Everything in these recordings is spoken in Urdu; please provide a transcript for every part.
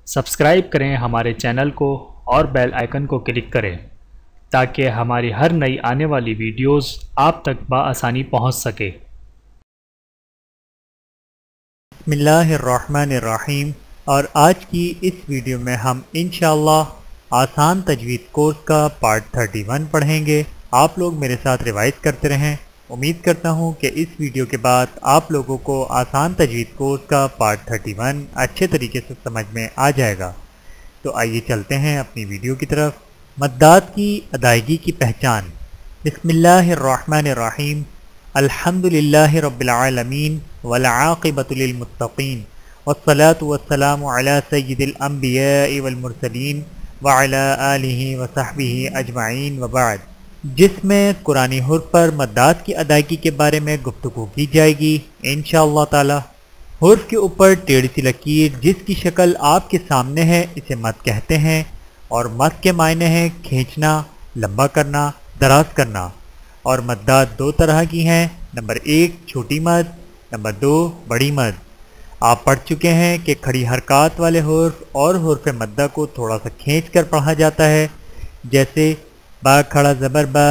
سبسکرائب کریں ہمارے چینل کو اور بیل آئیکن کو کلک کریں تاکہ ہماری ہر نئی آنے والی ویڈیوز آپ تک بآسانی پہنچ سکے۔ بسم اللہ الرحمن الرحیم، اور آج کی اس ویڈیو میں ہم انشاءاللہ آسان تجوید کورس کا پارٹ 31 پڑھیں گے۔ آپ لوگ میرے ساتھ روایت کرتے رہیں۔ امید کرتا ہوں کہ اس ویڈیو کے بعد آپ لوگوں کو آسان تجوید کورس کا پارٹ 31 اچھے طریقے سے سمجھ میں آ جائے گا۔ تو آئیے چلتے ہیں اپنی ویڈیو کی طرف۔ مدات کی ادائیگی کی پہچان۔ بسم اللہ الرحمن الرحیم، الحمدللہ رب العالمین والعاقبۃ للمتقین والصلاة والسلام علی سید الانبیاء والمرسلین وعلی آلہ وصحبہ اجمعین وبعد، جس میں قرآن حرف پر مدات کی ادائیگی کے بارے میں گفتگو کی جائے گی انشاءاللہ تعالی۔ حرف کے اوپر ٹیڑھی سی لکیر جس کی شکل آپ کے سامنے ہے اسے مد کہتے ہیں، اور مد کے معنی ہیں کھینچنا، لمبا کرنا، دراز کرنا۔ اور مدات دو طرح کی ہیں، نمبر 1 چھوٹی مد، نمبر 2 بڑی مد۔ آپ پڑھ چکے ہیں کہ کھڑی حرکات والے حرف اور حرف مدہ کو تھوڑا سا کھینچ کر پڑھا جاتا ہے، جیسے با کھڑا زبر با،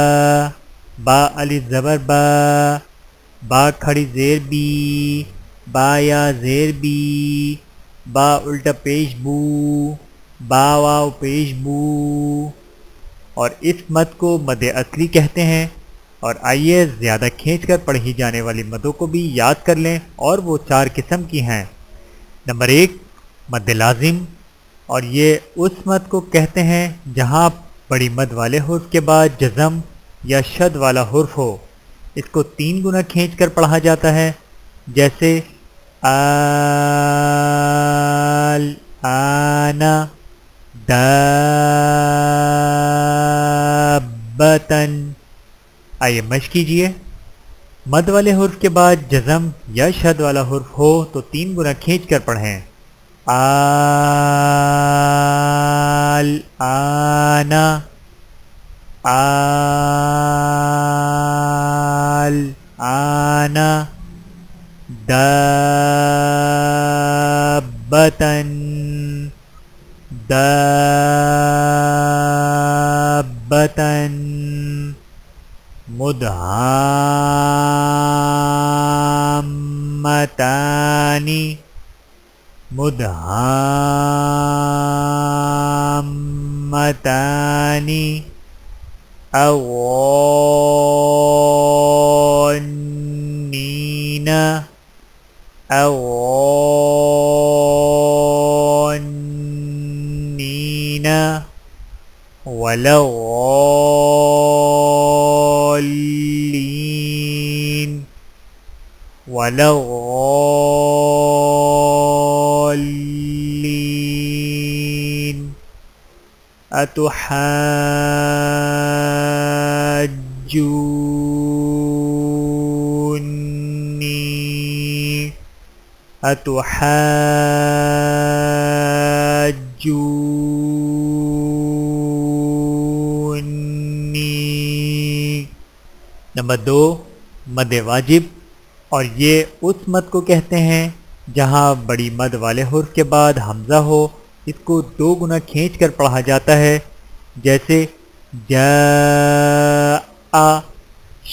با الف زبر با، با کھڑی زیر بی، با یا زیر بی، با الٹا پیش بو، با واو پیش بو۔ اور اس مد کو مد اصلی کہتے ہیں۔ اور آئیے زیادہ کھینچ کر پڑھی جانے والی مدوں کو بھی یاد کر لیں، اور وہ 4 قسم کی ہیں۔ نمبر 1 مد لازم، اور یہ اس مد کو کہتے ہیں جہاں بڑی مد والے حرف کے بعد جزم یا شد والا حرف ہو۔ اس کو 3 گنا کھینچ کر پڑھا جاتا ہے، جیسے آل، آنا، دابتن۔ آئیے مشق کیجئے۔ مد والے حرف کے بعد جزم یا شد والا حرف ہو تو 3 گنا کھینچ کر پڑھیں۔ آل، آنا، آل، آنا، دابتن، دابتن، مدھامتانی، مدھامتانی، اغنین، اغنین، ولغالین، ولغالین۔ اتحاجونی، اتحاجونی۔ نمبر 2 مد واجب، اور یہ اس مد کو کہتے ہیں جہاں بڑی مد والے حرف کے بعد حمزہ ہو۔ اس کو 2 گنا کھینچ کر پڑھا جاتا ہے، جیسے جاء،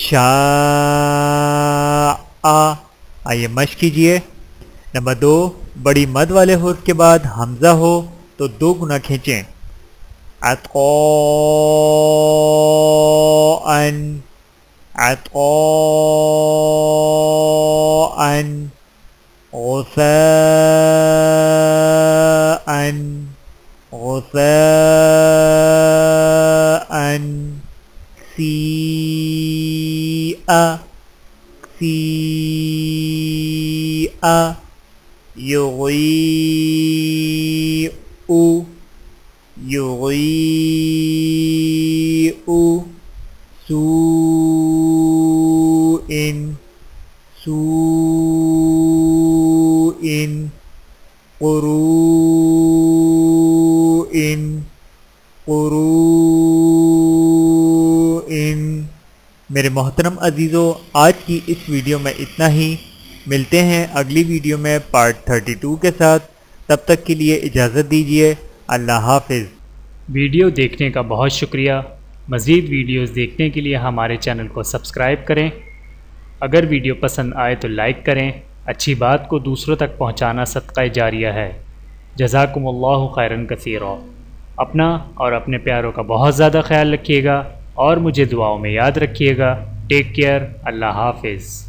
شاء۔ آئیے مشق کیجئے۔ نمبر 2 بڑی مد والے حرف کے بعد حمزہ ہو تو 2 گنا کھینچیں۔ عطاءً، عطاءً، غثاءً، غثاءً، سیء، سیء، یغیء، یغیء، سوء، سوء، قروء، قروء۔ میرے محترم عزیزو، آج کی اس ویڈیو میں اتنا ہی۔ ملتے ہیں اگلی ویڈیو میں پارٹ 32 کے ساتھ۔ تب تک کے لیے اجازت دیجیے، اللہ حافظ۔ ویڈیو دیکھنے کا بہت شکریہ۔ مزید ویڈیوز دیکھنے کے لیے ہمارے چینل کو سبسکرائب کریں۔ اگر ویڈیو پسند آئے تو لائک کریں۔ اچھی بات کو دوسروں تک پہنچانا صدقہ جاریہ ہے۔ جزاکم اللہ خیرن کثیرا۔ اپنا اور اپنے پیاروں کا بہت زیادہ خیال رکھیے گا اور مجھے دعاؤں میں یاد رکھیے گا۔ Take care. اللہ حافظ۔